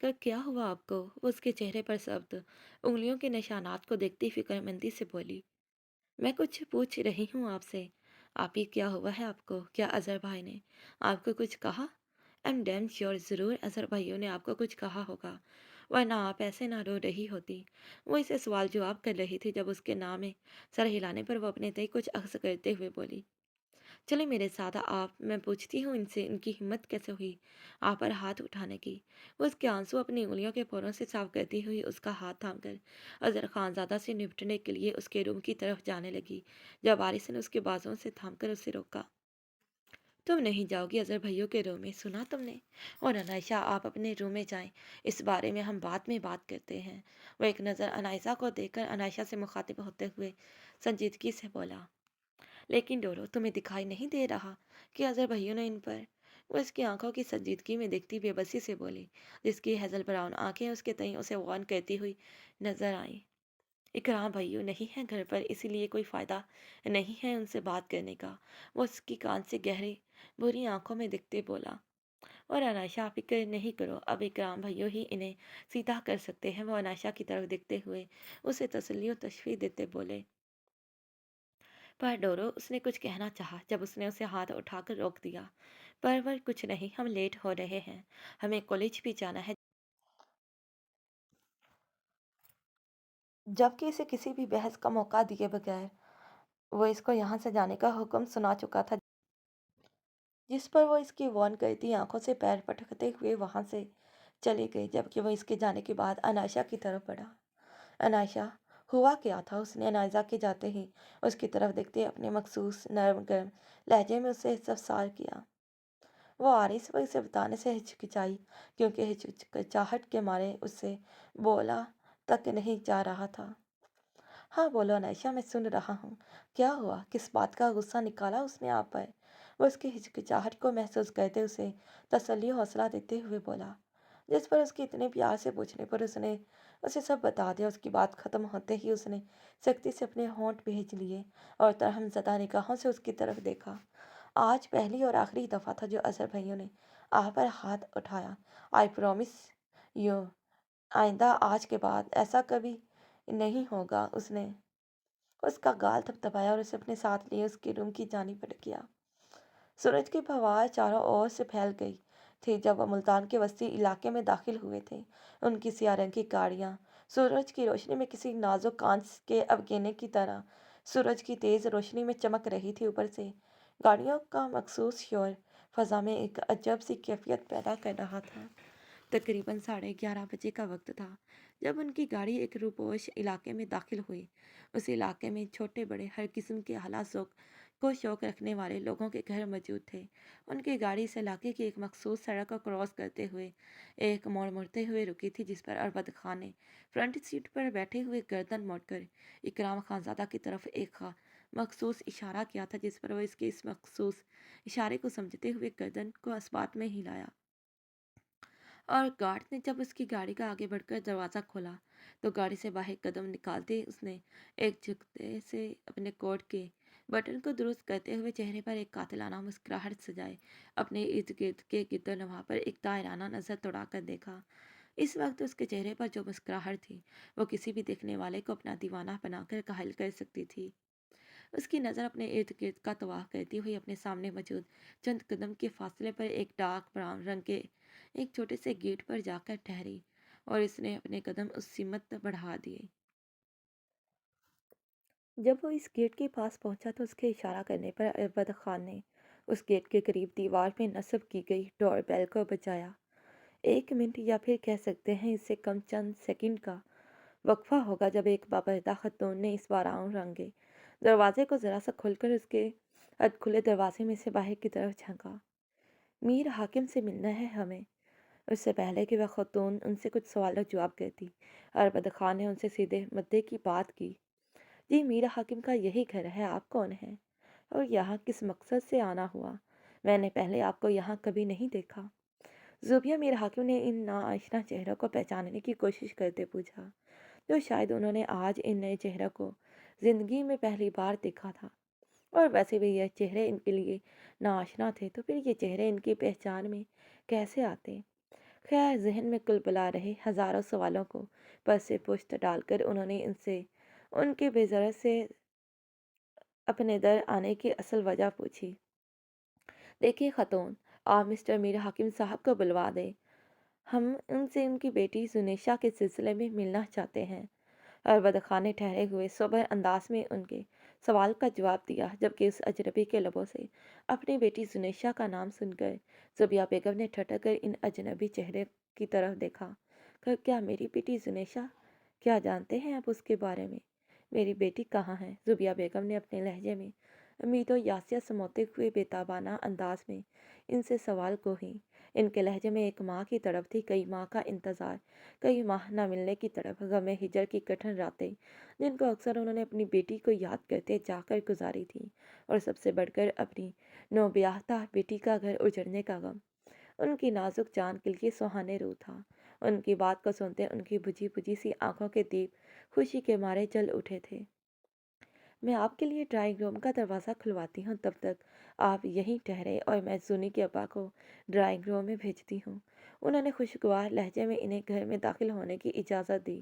کیا ہوا آپ کو؟ وہ اس کے چہرے پر سبز انگلیوں کے نشانات کو دیکھتی فکر مندی سے بولی۔ میں کچھ پوچھ رہی ہوں آپ سے۔ آپ ہی کیا ہوا ہے آپ کو؟ کیا اظہر بھائی نے آپ کو کچھ کہا؟ ایم ڈیم شیور ضرور اظہر بھائیوں نے آپ کو کچھ کہا ہوگا، ورنہ آپ ایسے نہ رو رہی ہوتی۔ وہ اسے سوال جواب کر رہی تھی جب اس کے نام میں سر ہلانے پر وہ اپنے تئیں کچھ اخذ کرتے ہوئے بولی، چلے میرے ساتھ آپ، میں پوچھتی ہوں ان سے ان کی ہمت کیسے ہوئی آپ پر ہاتھ اٹھانے کی۔ وہ اس کے آنسو اپنی انگلیوں کے پوروں سے صاف کرتی ہوئی اس کا ہاتھ تھام کر اظہر خان زادہ سے نپٹنے کے لیے اس کے روم کی طرف جانے لگی جب وارث نے اس کے بازوں سے تھام کر اسے روکا۔ تم نہیں جاؤ گی اظہر بھائیوں کے روم میں، سنا تم نے؟ اور انائشہ آپ اپنے روم میں جائیں، اس بارے میں ہم بعد میں بات کرتے ہیں۔ وہ ایک نظر انائشہ کو دیکھ کر انائشہ سے مخاطب ہوتے ہوئے سنجیدگی سے بولا، لیکن ڈورو تمہیں دکھائی نہیں دے رہا کہ اظہر بھائیوں نے ان پر؟ وہ اس کی آنکھوں کی سنجیدگی میں دیکھتی بے بسی سے بولی، جس کی ہیزل براؤن آنکھیں اس کے تئیں اسے غون کرتی ہوئی نظر آئیں۔ اکرام بھائیو نہیں ہے گھر پر، اسی لیے کوئی فائدہ نہیں ہے ان سے بات کرنے کا، وہ اس کی کان سے گہری بری آنکھوں میں دیکھتے بولا۔ اور انائشہ فکر نہیں کرو، اب اکرام بھائیو ہی انہیں سیدھا کر سکتے ہیں۔ وہ انائشہ کی طرف دیکھتے ہوئے اسے تسلی و تشفیع دیتے بولے۔ پر ڈورو اس نے کچھ کہنا چاہا جب اس نے اسے ہاتھ اٹھا کر روک دیا۔ پر کچھ نہیں، ہم لیٹ ہو رہے ہیں، ہمیں کالج بھی جانا ہے، جبکہ اسے کسی بھی بحث کا موقع دیے بغیر وہ اس کو یہاں سے جانے کا حکم سنا چکا تھا، جس پر وہ اس کی وان کرتی آنکھوں سے پیر پٹکتے ہوئے وہاں سے چلی گئی، جبکہ وہ اس کے جانے کے بعد انائشہ کی طرف بڑھا۔ انائشہ، ہوا کیا تھا؟ اس نے انائشہ کے جاتے ہی اس کی طرف دیکھتے اپنے مخصوص نرم گرم لہجے میں اسے استفسار کیا۔ وہ عارض پر اسے بتانے سے ہچکچائی، کیونکہ ہچکچاہٹ کے مارے اس سے بولا تک نہیں جا رہا تھا۔ ہاں بولو انائشہ، میں سن رہا ہوں، کیا ہوا؟ کس بات کا غصہ نکالا اس نے آپ پر؟ وہ اس کی ہچکچاہٹ کو محسوس کرتے اسے تسلی و حوصلہ دیتے ہوئے بولا، جس پر اس کے اتنے پیار سے پوچھنے پر اس نے اسے سب بتا دیا۔ اس کی بات ختم ہوتے ہی اس نے سختی سے اپنے ہونٹ بھیج لیے اور ترہم زدہ نگاہوں سے اس کی طرف دیکھا۔ آج پہلی اور آخری دفعہ تھا جو اظہر بھائیوں نے آپ پر ہاتھ اٹھایا۔ آئی پرومس یو، آئندہ آج کے بعد ایسا کبھی نہیں ہوگا۔ اس نے اس کا گال تھپتھپایا اور اسے اپنے ساتھ لیے اس کے روم کی جانب بڑھ گیا۔ سورج کی فوار چاروں اور سے پھیل گئی تھی جب وہ ملتان کے وسطی علاقے میں داخل ہوئے تھے۔ ان کی سیاہ رنگ کی گاڑیاں سورج کی روشنی میں کسی نازک کانچ کے افگینے کی طرح سورج کی تیز روشنی میں چمک رہی تھی۔ اوپر سے گاڑیوں کا مخصوص شور فضا میں ایک عجب سی کیفیت پیدا کر رہا تھا۔ تقریباً 11:30 بجے کا وقت تھا جب ان کی گاڑی ایک روپوش علاقے میں داخل ہوئی۔ اس علاقے میں چھوٹے بڑے ہر قسم کے اعلیٰ ذوق کو شوق رکھنے والے لوگوں کے گھر موجود تھے۔ ان کی گاڑی اس علاقے کی ایک مخصوص سڑک کو کراس کرتے ہوئے ایک موڑ مڑتے ہوئے رکی تھی، جس پر اربد خان نے فرنٹ سیٹ پر بیٹھے ہوئے گردن موڑ کر اکرام خان زادہ کی طرف ایک مخصوص اشارہ کیا تھا، جس پر وہ اس کے اس مخصوص اشارے کو سمجھتے ہوئے گردن کو اسبات میں ہلایا۔ اور گارڈ نے جب اس کی گاڑی کا آگے بڑھ کر دروازہ کھولا تو گاڑی سے باہر قدم نکالتے اس نے ایک جھکتے سے اپنے کوٹ کے بٹن کو درست کرتے ہوئے چہرے پر ایک قاتلانہ مسکراہٹ سجائے اپنے ارد گرد کے گرد و نواح پر ایک دائرانہ نظر دوڑا کر دیکھا۔ اس وقت اس کے چہرے پر جو مسکراہٹ تھی وہ کسی بھی دیکھنے والے کو اپنا دیوانہ بنا کر گھائل کر سکتی تھی۔ اس کی نظر اپنے ارد گرد کا طواف کرتی ہوئی اپنے سامنے موجود چند قدم کے فاصلے پر ایک ڈارک براؤن رنگ کے ایک چھوٹے سے گیٹ پر جا کر ٹھہری، اور اس نے اپنے قدم اس سمت بڑھا دیے۔ جب وہ اس گیٹ کے پاس پہنچا تو اس کے اشارہ کرنے پر اربد خان نے اس گیٹ کے قریب دیوار میں نصب کی گئی ڈور بیل کو بجایا۔ 1 منٹ یا پھر کہہ سکتے ہیں اس سے کم چند سیکنڈ کا وقفہ ہوگا جب ایک بابردہ خاتون نے اس براؤن رنگے دروازے کو ذرا سا کھول کر اس کے کھلے دروازے میں سے باہر کی طرف جھانکا۔ میر حاکم سے ملنا ہے ہمیں۔ اس سے پہلے کہ وہ خاتون ان سے کچھ سوال و جواب کرتی، اربد خان نے ان سے سیدھے مدعے کی بات کی۔ جی، میر حاکم کا یہی گھر ہے۔ آپ کون ہیں اور یہاں کس مقصد سے آنا ہوا؟ میں نے پہلے آپ کو یہاں کبھی نہیں دیکھا۔ زوبیہ میر حاکم نے ان ناآشنا چہروں کو پہچاننے کی کوشش کرتے پوچھا، جو شاید انہوں نے آج ان نئے چہروں کو زندگی میں پہلی بار دیکھا تھا، اور ویسے بھی یہ چہرے ان کے لیے ناآشنا تھے، تو پھر یہ چہرے ان کی پہچان میں کیسے آتے؟ خیر ذہن میں کل بلا رہے ہزاروں سوالوں کو پس سے پشت ڈال کر انہوں نے ان سے ان کی بے ضرورت سے اپنے در آنے کی اصل وجہ پوچھی۔ دیکھیے خاتون، آپ مسٹر میر حاکم صاحب کو بلوا دیں، ہم ان سے ان کی بیٹی زنیشا کے سلسلے میں ملنا چاہتے ہیں۔ اور بدخان نے ٹھہرے ہوئے صبر انداز میں ان کے سوال کا جواب دیا، جبکہ اس اجنبی کے لبوں سے اپنی بیٹی زنیشا کا نام سن کر زبیہ بیگم نے ٹھٹک کر ان اجنبی چہرے کی طرف دیکھا۔ کیا میری بیٹی زنیشا؟ کیا جانتے ہیں آپ اس کے بارے میں؟ میری بیٹی کہاں ہے؟ زبیہ بیگم نے اپنے لہجے میں امید و یاسیہ سموتے ہوئے بےتابانہ انداز میں ان سے سوال کو ہی۔ ان کے لہجے میں ایک ماں کی تڑپ تھی، کئی ماہ کا انتظار، کئی ماہ نہ ملنے کی تڑپ، غم ہجر کی کٹھن راتیں جن کو اکثر انہوں نے اپنی بیٹی کو یاد کرتے جا کر گزاری تھی، اور سب سے بڑھ کر اپنی نوبیاہتا بیٹی کا گھر اجڑنے کا غم۔ ان کی نازک جان کے لیے سہانے روح تھا۔ ان کی بات کو سنتے ان کی بجھی بجھی سی آنکھوں کے دیپ خوشی کے مارے جل اٹھے تھے۔ میں آپ کے لیے ڈرائنگ روم کا دروازہ کھلواتی ہوں، تب تک آپ یہیں ٹھہرے اور میں زونی کے ابا کو ڈرائنگ روم میں بھیجتی ہوں۔ انہوں نے خوشگوار لہجے میں انہیں گھر میں داخل ہونے کی اجازت دی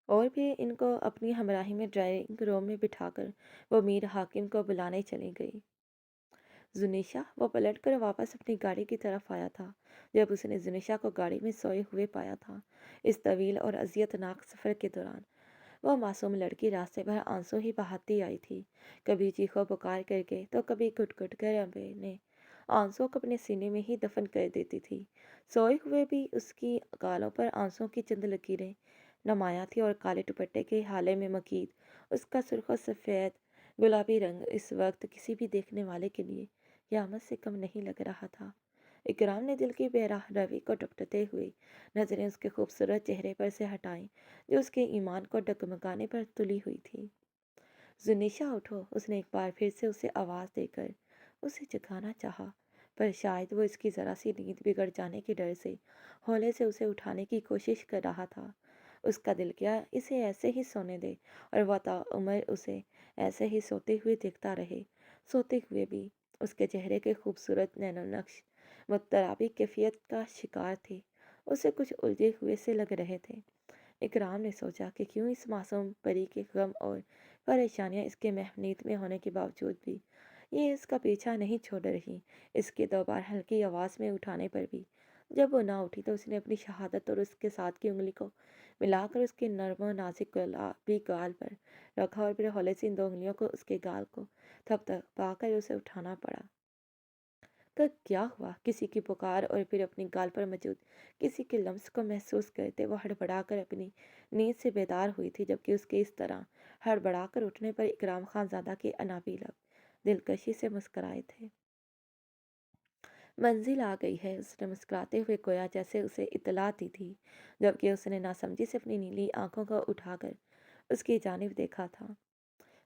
اور پھر ان کو اپنی ہمراہی میں ڈرائنگ روم میں بٹھا کر وہ میر حاکم کو بلانے چلی گئی۔ زنیشا، وہ پلٹ کر واپس اپنی گاڑی کی طرف آیا تھا جب اس نے زنیشا کو گاڑی میں سوئے ہوئے پایا تھا۔ اس طویل اور اذیت ناک سفر کے دوران وہ معصوم لڑکی راستے بھر آنسو ہی بہاتی آئی تھی، کبھی چیخو پکار کر کے تو کبھی گھٹ گھٹ کر اپنے آنسو کو اپنے سینے میں ہی دفن کر دیتی تھی۔ سوئے ہوئے بھی اس کی گالوں پر آنسو کی چند لکیریں نمایاں تھی، اور کالے دوپٹے کے حالے میں مکید اس کا سرخ و سفید گلابی رنگ اس وقت کسی بھی دیکھنے والے کے لیے قیامت سے کم نہیں لگ رہا تھا۔ اکرام نے دل کی بہراہ روی کو ڈپٹتے ہوئے نظریں اس کے خوبصورت چہرے پر سے ہٹائیں جو اس کے ایمان کو ڈگمگانے پر تلی ہوئی تھی۔ زنیشا اٹھو، اس نے ایک بار پھر سے اسے آواز دے کر اسے جگانا چاہا، پر شاید وہ اس کی ذرا سی نیند بگڑ جانے کے ڈر سے ہولے سے اسے اٹھانے کی کوشش کر رہا تھا۔ اس کا دل کیا اسے ایسے ہی سونے دے اور وہ تا عمر اسے ایسے ہی سوتے ہوئے دیکھتا رہے۔ سوتے ہوئے بھی اس کے چہرے کے خوبصورت نین و نقش مضطرابی کیفیت کا شکار تھے، اسے کچھ الجھے ہوئے سے لگ رہے تھے۔ اکرام نے سوچا کہ کیوں اس معصوم پری کے غم اور پریشانیاں اس کے محنیت میں ہونے کے باوجود بھی یہ اس کا پیچھا نہیں چھوڑ رہی۔ اس کے دو بار ہلکی آواز میں اٹھانے پر بھی جب وہ نہ اٹھی تو اس نے اپنی شہادت اور اس کے ساتھ کی انگلی کو ملا کر اس کے نرم و نازک گلابی گال پر رکھا، اور پھر ہولے سے ان دو انگلیوں کو اس کے گال کو تھپ تھپ پا کر اسے اٹھانا پڑا۔ کیا ہوا؟ کسی کی پکار اور پھر اپنی گال پر موجود کسی کے لمس کو محسوس کرتے وہ ہڑبڑا کر اپنی نیند سے بیدار ہوئی تھی، جبکہ اس کے اس طرح ہڑبڑا کر اٹھنے پر اکرام خان زادہ کے انابی لب دلکشی سے مسکرائے تھے۔ منزل آ گئی ہے، اس نے مسکراتے ہوئے گویا جیسے اسے اطلاع دی تھی، جبکہ اس نے ناسمجھی سے اپنی نیلی آنکھوں کو اٹھا کر اس کی جانب دیکھا تھا۔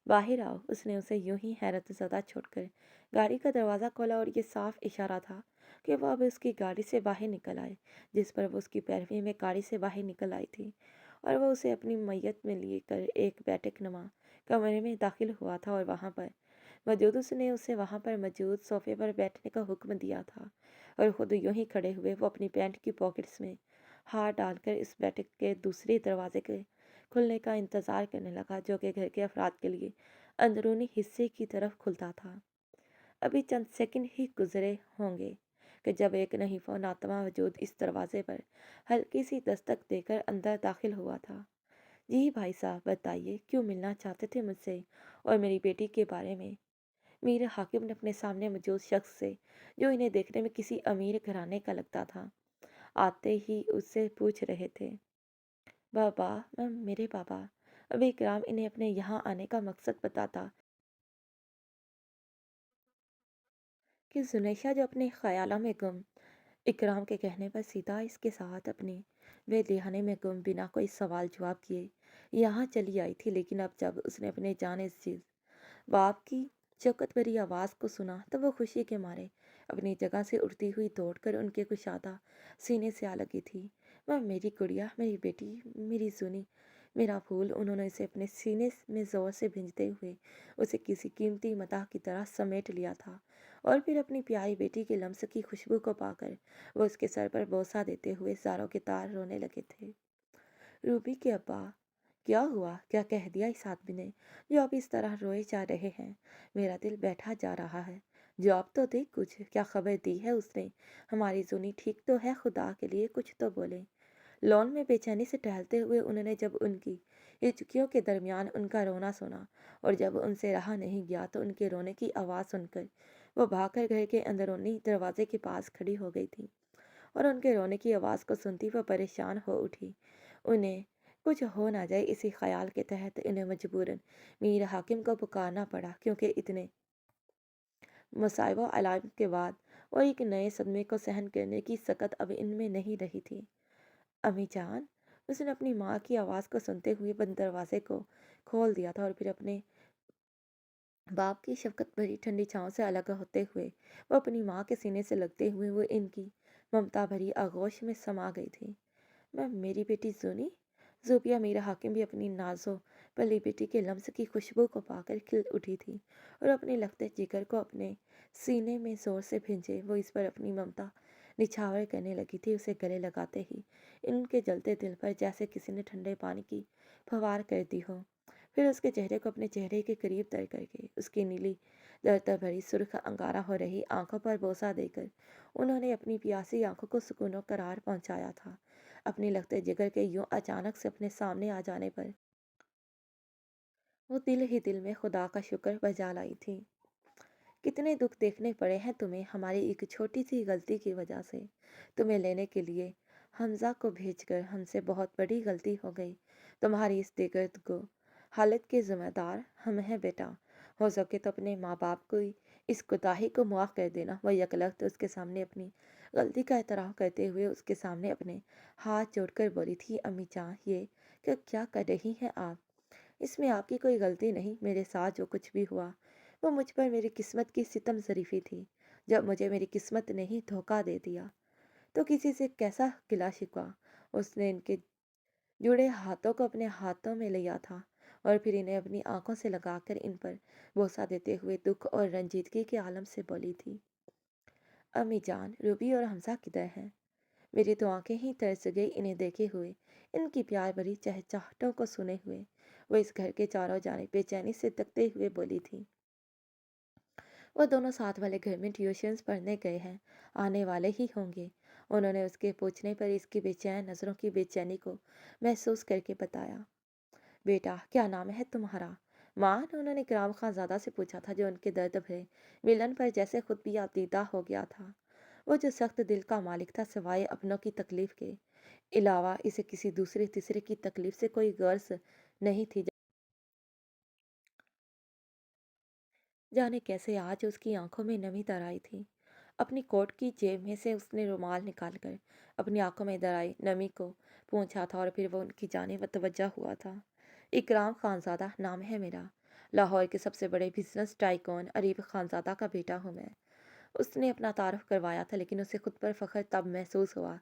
باہر آؤ، اس نے اسے یوں ہی حیرت زدہ چھوڑ کر گاڑی کا دروازہ کھولا، اور یہ صاف اشارہ تھا کہ وہ اب اس کی گاڑی سے باہر نکل آئے جس پر وہ اس کی پیروی میں گاڑی سے باہر نکل آئی تھی، اور وہ اسے اپنی میت میں لے کر ایک بیٹھک نما کمرے میں داخل ہوا تھا، اور وہاں پر موجود اس نے اسے وہاں پر موجود صوفے پر بیٹھنے کا حکم دیا تھا، اور خود یوں ہی کھڑے ہوئے وہ اپنی پینٹ کی پاکٹس میں ہاتھ ڈال کر اس بیٹھک کے دوسرے دروازے کے کھلنے کا انتظار کرنے لگا، جو کہ گھر کے افراد کے لیے اندرونی حصے کی طرف کھلتا تھا۔ ابھی چند سیکنڈ ہی گزرے ہوں گے کہ جب ایک نحیف و ناتواں وجود اس دروازے پر ہلکی سی دستک دے کر اندر داخل ہوا تھا۔ جی بھائی صاحب، بتائیے کیوں ملنا چاہتے تھے مجھ سے اور میری بیٹی کے بارے میں؟ میر حاکم نے اپنے سامنے موجود شخص سے، جو انہیں دیکھنے میں کسی امیر گھرانے کا لگتا تھا، آتے ہی اس سے پوچھ رہے تھے۔ بابا، میرے بابا۔ ابھی اکرام انہیں اپنے یہاں آنے کا مقصد بتاتا کہ زنیشا جو اپنے خیالوں میں گم، اکرام کے کہنے پر سیدھا اس کے ساتھ اپنے وہ دہانے میں گم بنا کوئی سوال جواب کیے یہاں چلی آئی تھی، لیکن اب جب اس نے اپنے جان عزیز باپ کی شوکت بھری آواز کو سنا تو وہ خوشی کے مارے اپنی جگہ سے اٹھتی ہوئی دوڑ کر ان کے کشادہ سینے سے آ لگی تھی۔ وہ میری گڑیا، میری بیٹی، میری زونی، میرا پھول۔ انہوں نے اسے اپنے سینے میں زور سے بھیجتے ہوئے اسے کسی قیمتی متاع کی طرح سمیٹ لیا تھا، اور پھر اپنی پیاری بیٹی کے لمس کی خوشبو کو پا کر وہ اس کے سر پر بوسہ دیتے ہوئے زاروں کے تار رونے لگے تھے۔ روبی کے ابا، کیا ہوا؟ کیا کہہ دیا اس آدمی نے جو اب اس طرح روئے جا رہے ہیں؟ میرا دل بیٹھا جا رہا ہے۔ جواب تو دے کچھ، کیا خبر دی ہے اس نے؟ ہماری زونی ٹھیک تو ہے؟ خدا کے لیے کچھ تو بولے۔ لون میں بے چینی سے ٹہلتے ہوئے انہوں نے جب ان کی ہچکیوں کے درمیان ان کا رونا سنا اور جب ان سے رہا نہیں گیا تو ان کے رونے کی آواز سن کر وہ بھاگ کر گھر کے اندرونی دروازے کے پاس کھڑی ہو گئی تھی اور ان کے رونے کی آواز کو سنتی وہ پریشان ہو اٹھی۔ انہیں کچھ ہو نہ جائے اسی خیال کے تحت انہیں مجبوراً میر حاکم کو پکارنا پڑا، کیونکہ اتنے مصائب و علائم کے بعد اور ایک نئے صدمے کو سہن کرنے کی سکت اب ان میں نہیں رہی تھی۔ امی جان، اس نے اپنی ماں کی آواز کو سنتے ہوئے بند دروازے کو کھول دیا تھا اور پھر اپنے باپ کی شفقت بھری ٹھنڈی چھاؤں سے الگ ہوتے ہوئے وہ اپنی ماں کے سینے سے لگتے ہوئے وہ ان کی ممتا بھری آغوش میں سما گئی تھی۔ میں میری بیٹی زونی؟ زوبیا میر حاکم بھی اپنی نازو پلی بیٹی کے لمس کی خوشبو کو پا کر کھل اٹھی تھی اور اپنے لگتے جگر کو اپنے سینے میں زور سے بھیجے وہ اس پر اپنی ممتا نچھاور کرنے لگی تھی۔ اسے گلے لگاتے ہی ان کے جلتے دل پر جیسے کسی نے ٹھنڈے پانی کی پھوار کر دی ہو۔ پھر اس کے چہرے کو اپنے چہرے کے قریب تر کر کے اس کی نیلی درد بھری سرخ انگارہ ہو رہی آنکھوں پر بوسہ دے کر انہوں نے اپنی پیاسی آنکھوں کو سکون و قرار پہنچایا تھا۔ اپنے لگتے جگر کے یوں اچانک سے اپنے سامنے آ جانے پر وہ دل ہی دل میں خدا کا شکر بجا لائی تھی۔ کتنے دکھ دیکھنے پڑے ہیں تمہیں ہماری ایک چھوٹی سی غلطی کی وجہ سے۔ تمہیں لینے کے لیے حمزہ کو بھیج کر ہم سے بہت بڑی غلطی ہو گئی۔ تمہاری اس دیگر کو حالت کے ذمہ دار ہم ہیں بیٹا۔ ہو سکے تو اپنے ماں باپ کو اس کوتاہی کو معاف کر دینا۔ وہ یکلخت اس کے سامنے اپنی غلطی کا اعتراف کرتے ہوئے اس کے سامنے اپنے ہاتھ جوڑ کر بولی تھی، امی جان یہ کیا کر رہی ہیں آپ؟ اس میں آپ کی کوئی غلطی نہیں۔ میرے ساتھ جو کچھ بھی ہوا وہ مجھ پر میری قسمت کی ستم ظریفی تھی۔ جب مجھے میری قسمت نے ہی دھوکہ دے دیا تو کسی سے کیسا گلا شکوہ۔ اس نے ان کے جڑے ہاتھوں کو اپنے ہاتھوں میں لیا تھا اور پھر انہیں اپنی آنکھوں سے لگا کر ان پر بوسہ دیتے ہوئے دکھ اور رنجیدگی کے عالم سے بولی تھی، امی جان روبی اور حمزہ کدھر ہیں؟ میری تو آنکھیں ہی ترس گئی انہیں دیکھے ہوئے، ان کی پیار بھری چہچہاٹوں کو سنے ہوئے۔ وہ اس گھر کے چاروں جانب بے چینی سے تکتے ہوئے بولی تھی، وہ دونوں ساتھ والے گھر میں ٹیوشنز پڑھنے گئے ہیں، آنے والے ہی ہوں گے۔ انہوں نے اس کے پوچھنے پر اس کی بے چین نظروں کی بے چینی کو محسوس کر کے بتایا۔ بیٹا کیا نام ہے تمہارا؟ ماں نے انہوں نے اکرام خان زادہ سے پوچھا تھا جو ان کے درد بھرے ملن پر جیسے خود بھی دیدہ ہو گیا تھا۔ وہ جو سخت دل کا مالک تھا سوائے اپنوں کی تکلیف کے علاوہ اسے کسی دوسرے تیسرے کی تکلیف سے کوئی غرض نہیں تھی۔ جانے کیسے آج اس کی آنکھوں میں نمی در آئی تھی۔ اپنی کوٹ کی جیب میں سے اس نے رومال نکال کر اپنی آنکھوں میں در آئی نمی کو پونچھا تھا اور پھر وہ ان کی جانب توجہ ہوا تھا۔ اکرام خانزادہ نام ہے میرا، لاہور کے سب سے بڑے بزنس ٹائکون اریب خانزادہ کا بیٹا ہوں میں۔ اس نے اپنا تعارف کروایا تھا لیکن اسے خود پر فخر تب محسوس ہوا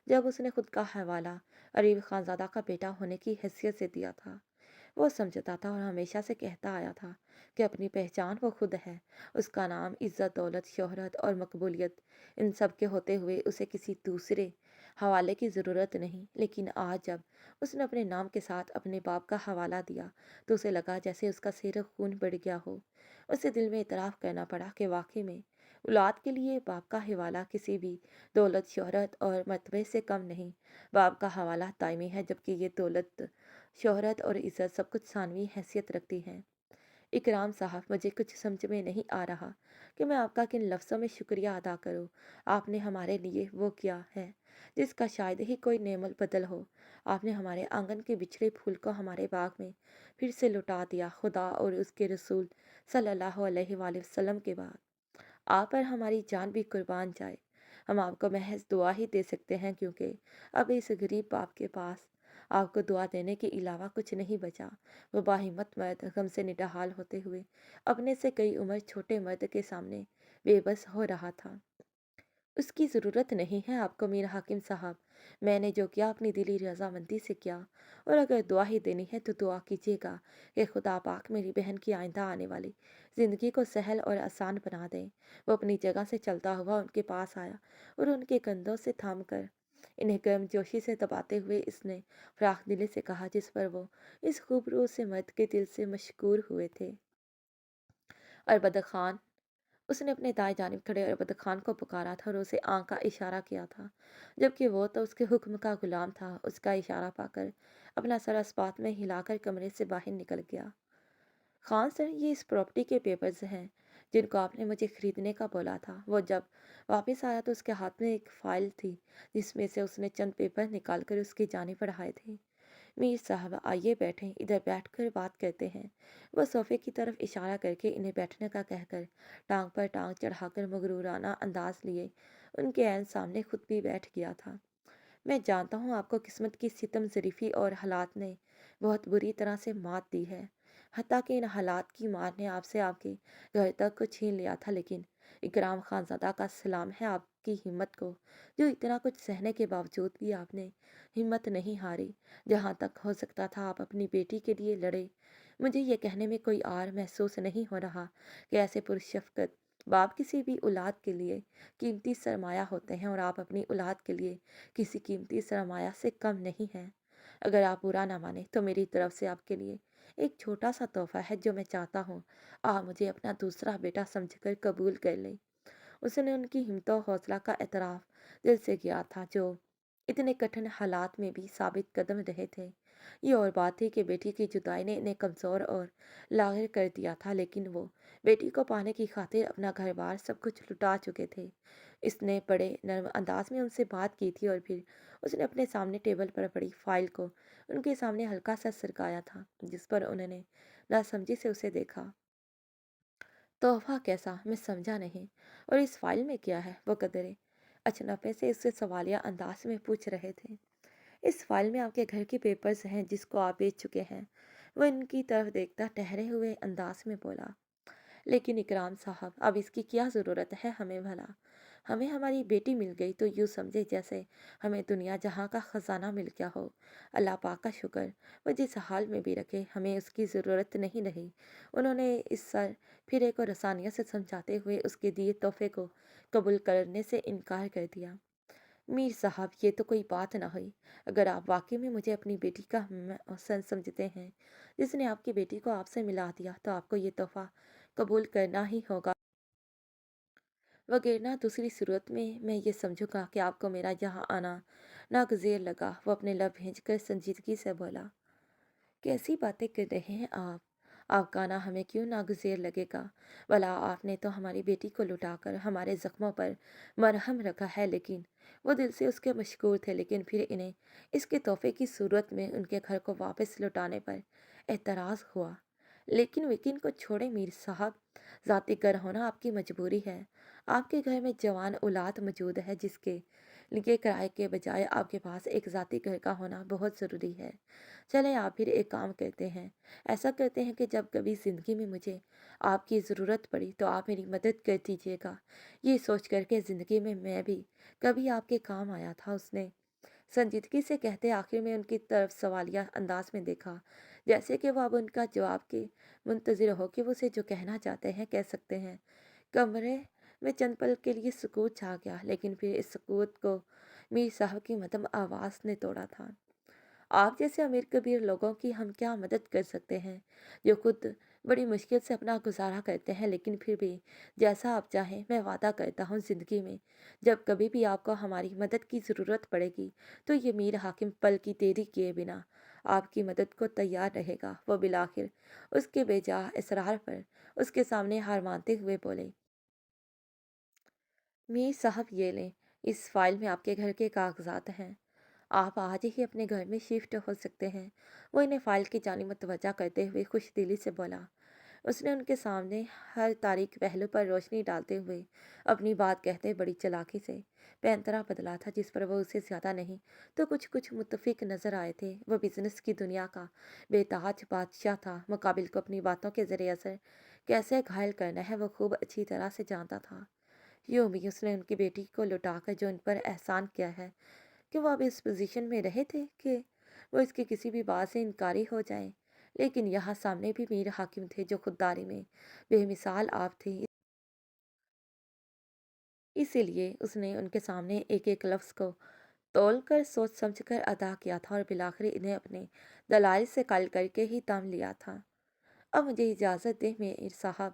جب اس نے خود کا حوالہ اریب خانزادہ کا بیٹا ہونے کی حیثیت سے دیا تھا۔ وہ سمجھتا تھا اور ہمیشہ سے کہتا آیا تھا کہ اپنی پہچان وہ خود ہے۔ اس کا نام، عزت، دولت، شہرت اور مقبولیت ان سب کے ہوتے ہوئے اسے کسی دوسرے حوالے کی ضرورت نہیں۔ لیکن آج جب اس نے اپنے نام کے ساتھ اپنے باپ کا حوالہ دیا تو اسے لگا جیسے اس کا سیر خون بڑھ گیا ہو۔ اسے دل میں اعتراف کرنا پڑا کہ واقعی میں اولاد کے لیے باپ کا حوالہ کسی بھی دولت، شہرت اور مرتبے سے کم نہیں۔ باپ کا حوالہ دائمی ہے جبکہ یہ دولت، شہرت اور عزت سب کچھ ثانوی حیثیت رکھتی ہیں۔ اکرام صاحب، مجھے کچھ سمجھ میں نہیں آ رہا کہ میں آپ کا کن لفظوں میں شکریہ ادا کروں۔ آپ نے ہمارے لیے وہ کیا ہے جس کا شاید ہی کوئی نعم البدل ہو۔ آپ نے ہمارے آنگن کے بچھڑے پھول کو ہمارے باغ میں پھر سے لوٹا دیا۔ خدا اور اس کے رسول صلی اللہ علیہ وآلہ وسلم کے بعد آپ پر ہماری جان بھی قربان جائے۔ ہم آپ کو محض دعا ہی دے سکتے ہیں کیونکہ اب اس غریب باپ کے پاس آپ کو دعا دینے کے علاوہ کچھ نہیں بچا۔ وہ باہمت مرد غم سے نڈھال ہوتے ہوئے اپنے سے کئی عمر چھوٹے مرد کے سامنے بے بس ہو رہا تھا۔ اس کی ضرورت نہیں ہے آپ کو میر حاکم صاحب، میں نے جو کیا اپنی دلی رضامندی سے کیا، اور اگر دعا ہی دینی ہے تو دعا کیجیے گا کہ خدا پاک میری بہن کی آئندہ آنے والی زندگی کو سہل اور آسان بنا دے۔ وہ اپنی جگہ سے چلتا ہوا ان کے پاس آیا اور ان کے کندھوں سے تھام کر انہیں گرم جوشی سے دباتے ہوئے اس نے فراخ دلی سے کہا، جس پر وہ اس خوبروز سے مرد کے دل سے مشکور ہوئے تھے۔ اور بدر خان، اس نے اپنے دائیں جانب کھڑے اور بدر خان کو پکارا تھا اور اسے آنکھ کا اشارہ کیا تھا، جبکہ وہ تو اس کے حکم کا غلام تھا۔ اس کا اشارہ پا کر اپنا سر اسپات میں ہلا کر کمرے سے باہر نکل گیا۔ خان سر، یہ اس پراپرٹی کے پیپرز ہیں جن کو آپ نے مجھے خریدنے کا بولا تھا۔ وہ جب واپس آیا تو اس کے ہاتھ میں ایک فائل تھی جس میں سے اس نے چند پیپر نکال کر اس کی جانب بڑھائے تھے۔ میر صاحب آئیے بیٹھیں، ادھر بیٹھ کر بات کرتے ہیں۔ وہ صوفے کی طرف اشارہ کر کے انہیں بیٹھنے کا کہہ کر ٹانگ پر ٹانگ چڑھا کر مغرورانہ انداز لیے ان کے عین سامنے خود بھی بیٹھ گیا تھا۔ میں جانتا ہوں آپ کو قسمت کی ستم ظریفی اور حالات نے بہت بری طرح سے مات دی ہے، حتیٰ کہ ان حالات کی مار نے آپ سے آپ کے گھر تک کو چھین لیا تھا، لیکن اکرام خان زادہ کا سلام ہے آپ کی ہمت کو، جو اتنا کچھ سہنے کے باوجود بھی آپ نے ہمت نہیں ہاری۔ جہاں تک ہو سکتا تھا آپ اپنی بیٹی کے لیے لڑے۔ مجھے یہ کہنے میں کوئی عار محسوس نہیں ہو رہا کہ ایسے پرشفقت باپ کسی بھی اولاد کے لیے قیمتی سرمایہ ہوتے ہیں، اور آپ اپنی اولاد کے لیے کسی قیمتی سرمایہ سے کم نہیں ہیں۔ اگر آپ برا نہ مانیں تو میری طرف سے آپ کے لیے ایک چھوٹا سا تحفہ ہے جو میں چاہتا ہوں آپ مجھے اپنا دوسرا بیٹا سمجھ کر قبول کر لیں۔ اس نے ان کی ہمت و حوصلہ کا اعتراف دل سے کیا تھا، جو اتنے کٹھن حالات میں بھی ثابت قدم رہے تھے۔ یہ اور بات تھی کہ بیٹی کی جدائی نے انہیں کمزور اور لاغر کر دیا تھا، لیکن وہ بیٹی کو پانے کی خاطر اپنا گھر بار سب کچھ لٹا چکے تھے۔ اس نے بڑے نرم انداز میں ان سے بات کی تھی اور پھر اس نے اپنے سامنے ٹیبل پر پڑی فائل کو ان کے سامنے ہلکا سا سرکایا تھا، جس پر انہوں نے ناسمجھی سے اسے دیکھا۔ تحفہ کیسا؟ میں سمجھا نہیں۔ اور اس فائل میں کیا ہے؟ وہ قدرے اچنبے سے اس سے سوالیہ انداز میں پوچھ رہے تھے۔ اس فائل میں آپ کے گھر کے پیپرز ہیں جس کو آپ بیچ چکے ہیں۔ وہ ان کی طرف دیکھتا ٹھہرے ہوئے انداز میں بولا۔ لیکن اکرام صاحب، اب اس کی کیا ضرورت ہے ہمیں بھلا؟ ہمیں ہماری بیٹی مل گئی تو یوں سمجھے جیسے ہمیں دنیا جہاں کا خزانہ مل گیا ہو۔ اللہ پاک کا شکر، وہ جس حال میں بھی رکھے ہمیں اس کی ضرورت نہیں رہی۔ انہوں نے اس سر پھرے کو رسانیت سے سمجھاتے ہوئے اس کے دیے تحفے کو قبول کرنے سے انکار کر دیا۔ میر صاحب، یہ تو کوئی بات نہ ہوئی۔ اگر آپ واقعی میں مجھے اپنی بیٹی کا محسن سمجھتے ہیں جس نے آپ کی بیٹی کو آپ سے ملا دیا، تو آپ کو یہ تحفہ قبول کرنا ہی ہوگا، وگرنہ دوسری صورت میں میں یہ سمجھوں گا کہ آپ کو میرا یہاں آنا ناگزیر لگا۔ وہ اپنے لب بھینچ کر سنجیدگی سے بولا۔ کیسی باتیں کر رہے ہیں آپ کا آنا ہمیں کیوں ناگزیر لگے گا؟ بھلا آپ نے تو ہماری بیٹی کو لٹا کر ہمارے زخموں پر مرہم رکھا ہے۔ لیکن وہ دل سے اس کے مشکور تھے، لیکن پھر انہیں اس کے تحفے کی صورت میں ان کے گھر کو واپس لوٹانے پر اعتراض ہوا۔ لیکن وکین کو چھوڑے میر صاحب، ذاتی گھر ہونا آپ کی مجبوری ہے۔ آپ کے گھر میں جوان اولاد موجود ہے جس کے لیے کرائے کے بجائے آپ کے پاس ایک ذاتی گھر کا ہونا بہت ضروری ہے۔ چلیں آپ پھر ایک کام کرتے ہیں، ایسا کرتے ہیں کہ جب کبھی زندگی میں مجھے آپ کی ضرورت پڑی تو آپ میری مدد کر دیجیے گا، یہ سوچ کر کہ زندگی میں میں بھی کبھی آپ کے کام آیا تھا۔ اس نے سنجیدگی سے کہتے آخر میں ان کی طرف سوالیہ انداز میں دیکھا، جیسے کہ وہ اب ان کا جواب کے منتظر ہو کہ وہ اسے جو کہنا چاہتے ہیں کہہ سکتے ہیں۔ کمرے میں چند پل کے لیے سکوت چھا گیا، لیکن پھر اس سکوت کو میر صاحب کی مدھم آواز نے توڑا تھا۔ آپ جیسے امیر کبیر لوگوں کی ہم کیا مدد کر سکتے ہیں، جو خود بڑی مشکل سے اپنا گزارا کرتے ہیں، لیکن پھر بھی جیسا آپ چاہیں، میں وعدہ کرتا ہوں زندگی میں جب کبھی بھی آپ کو ہماری مدد کی ضرورت پڑے گی تو یہ میر حاکم پل کی دیری کیے بنا آپ کی مدد کو تیار رہے گا۔ وہ بالآخر اس کے بے جا اصرار پر اس کے سامنے ہار مانتے ہوئے بولے۔ میر صاحب، یہ لیں، اس فائل میں آپ کے گھر کے کاغذات ہیں، آپ آج ہی اپنے گھر میں شفٹ ہو سکتے ہیں۔ وہ انہیں فائل کی جانب متوجہ کرتے ہوئے خوش دلی سے بولا۔ اس نے ان کے سامنے ہر تاریک پہلو پر روشنی ڈالتے ہوئے اپنی بات کہتے بڑی چلاکی سے پینترا بدلا تھا، جس پر وہ اسے زیادہ نہیں تو کچھ متفق نظر آئے تھے۔ وہ بزنس کی دنیا کا بے تاج بادشاہ تھا، مقابل کو اپنی باتوں کے ذریعے اثر کیسے گھائل کرنا ہے وہ خوب اچھی طرح سے جانتا تھا۔ یوں بھی اس نے ان کی بیٹی کو لٹا کر جو ان پر احسان کیا ہے کہ وہ اب اس پوزیشن میں رہے تھے کہ وہ اس کی کسی بھی بات سے انکاری ہو جائیں، لیکن یہاں سامنے بھی میر حاکم تھے جو خودداری میں بے مثال آپ تھے۔ اسی لیے اس نے ان کے سامنے ایک ایک لفظ کو تول کر سوچ سمجھ کر ادا کیا تھا اور بالآخر انہیں اپنے دلائل سے قائل کر کے ہی دم لیا تھا۔ اب مجھے اجازت دیں میر صاحب۔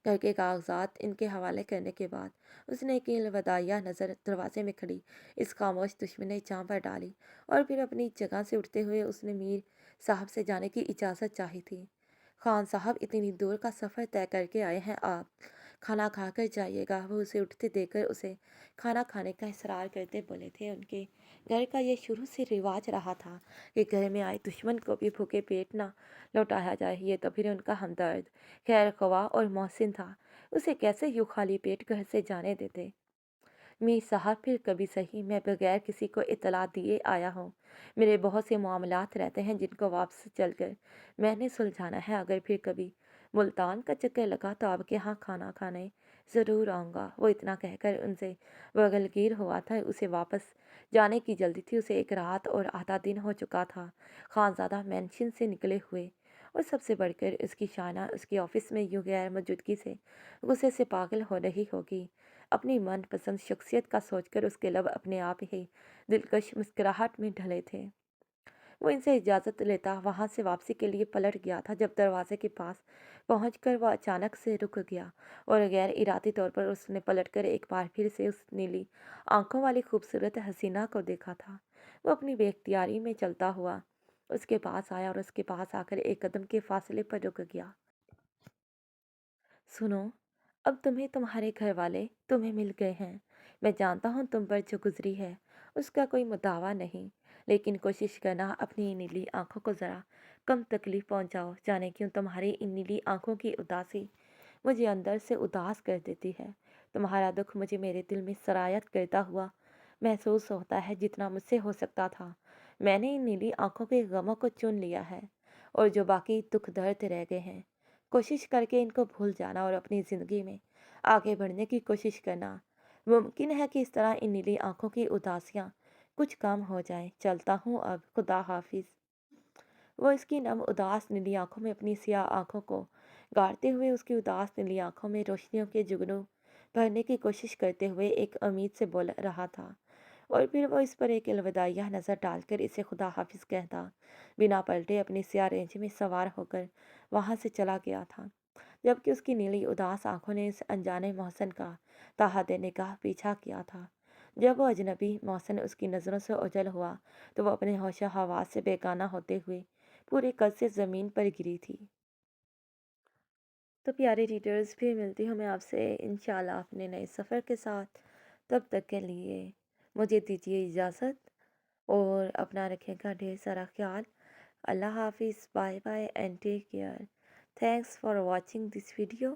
گھر کے کاغذات ان کے حوالے کرنے کے بعد اس نے ایک الوداعیہ نظر دروازے میں کھڑی اس خاموش دشمن جاں پر ڈالی، اور پھر اپنی جگہ سے اٹھتے ہوئے اس نے میر صاحب سے جانے کی اجازت چاہی تھی۔ خان صاحب اتنی دور کا سفر طے کر کے آئے ہیں، آپ کھانا کھا کر جائیے گا۔ وہ اسے اٹھتے دیکھ کر اسے کھانا کھانے کا اصرار کرتے بولے تھے۔ ان کے گھر کا یہ شروع سے رواج رہا تھا کہ گھر میں آئے دشمن کو بھی بھوکے پیٹ نہ لوٹایا جائے۔ یہ تو پھر ان کا ہمدرد، خیر خواہ اور محسن تھا، اسے کیسے یوں خالی پیٹ گھر سے جانے دیتے؟ میر صاحب پھر کبھی صحیح میں بغیر کسی کو اطلاع دیے آیا ہوں۔ میرے بہت سے معاملات رہتے ہیں جن کو واپس چل کر میں نے سلجھانا ہے۔ اگر پھر کبھی ملتان کا چکر لگا تو آپ کے ہاں کھانا کھانے ضرور آؤں گا۔ وہ اتنا کہہ کر ان سے بغلگیر ہوا تھا۔ اسے واپس جانے کی جلدی تھی۔ اسے ایک رات اور آدھا دن ہو چکا تھا خانزادہ مینشن سے نکلے ہوئے، اور سب سے بڑھ کر اس کی شائنا اس کی آفس میں یوں غیر موجودگی سے غصے سے پاگل ہو رہی ہوگی۔ اپنی من پسند شخصیت کا سوچ کر اس کے لب اپنے آپ ہی دلکش مسکراہٹ میں ڈھلے تھے۔ وہ ان سے اجازت لیتا وہاں سے واپسی کے لیے پلٹ گیا تھا، جب دروازے کے پاس پہنچ کر وہ اچانک سے رک گیا اور غیر ارادی طور پر اس نے پلٹ کر ایک بار پھر سے اس نیلی آنکھوں والی خوبصورت حسینہ کو دیکھا تھا۔ وہ اپنی بے اختیاری میں چلتا ہوا اس کے پاس آیا اور اس کے پاس آ کر ایک قدم کے فاصلے پر رک گیا۔ سنو، اب تمہارے گھر والے تمہیں مل گئے ہیں۔ میں جانتا ہوں تم پر جو گزری ہے اس کا کوئی مداوع نہیں، لیکن کوشش کرنا اپنی ان نیلی آنکھوں کو ذرا کم تکلیف پہنچاؤ۔ جانے کیوں تمہاری ان نیلی آنکھوں کی اداسی مجھے اندر سے اداس کر دیتی ہے۔ تمہارا دکھ مجھے میرے دل میں سرایت کرتا ہوا محسوس ہوتا ہے۔ جتنا مجھ سے ہو سکتا تھا میں نے ان نیلی آنکھوں کے غموں کو چن لیا ہے، اور جو باقی دکھ درد رہ گئے ہیں کوشش کر کے ان کو بھول جانا اور اپنی زندگی میں آگے بڑھنے کی کوشش کرنا۔ ممکن ہے کہ اس طرح ان نیلی آنکھوں کی اداسیاں کچھ کم ہو جائیں۔ چلتا ہوں اب، خدا حافظ۔ وہ اس کی نم اداس نیلی آنکھوں میں اپنی سیاہ آنکھوں کو گاڑتے ہوئے اس کی اداس نیلی آنکھوں میں روشنیوں کے جگنوں بھرنے کی کوشش کرتے ہوئے ایک امید سے بول رہا تھا، اور پھر وہ اس پر ایک الوداعیہ نظر ڈال کر اسے خدا حافظ کہتا بنا پلٹے اپنی سیاہ رینج میں سوار ہو کر وہاں سے چلا گیا تھا، جبکہ اس کی نیلی اداس آنکھوں نے اس انجانے محسن کا تاحد نگاہ پیچھا کیا تھا۔ جب وہ اجنبی محسن اس کی نظروں سے اوجھل ہوا تو وہ اپنے ہوش و حواس سے بیگانہ ہوتے ہوئے پورے قد سے زمین پر گری تھی۔ تو پیارے ریڈرز، پھر ملتی ہوں میں آپ سے انشاءاللہ اپنے نئے سفر کے ساتھ۔ تب تک کے لیے مجھے دیجیے اجازت، اور اپنا رکھے گا ڈھیر سارا خیال۔ اللہ حافظ، bye bye and take care. Thanks for watching this video.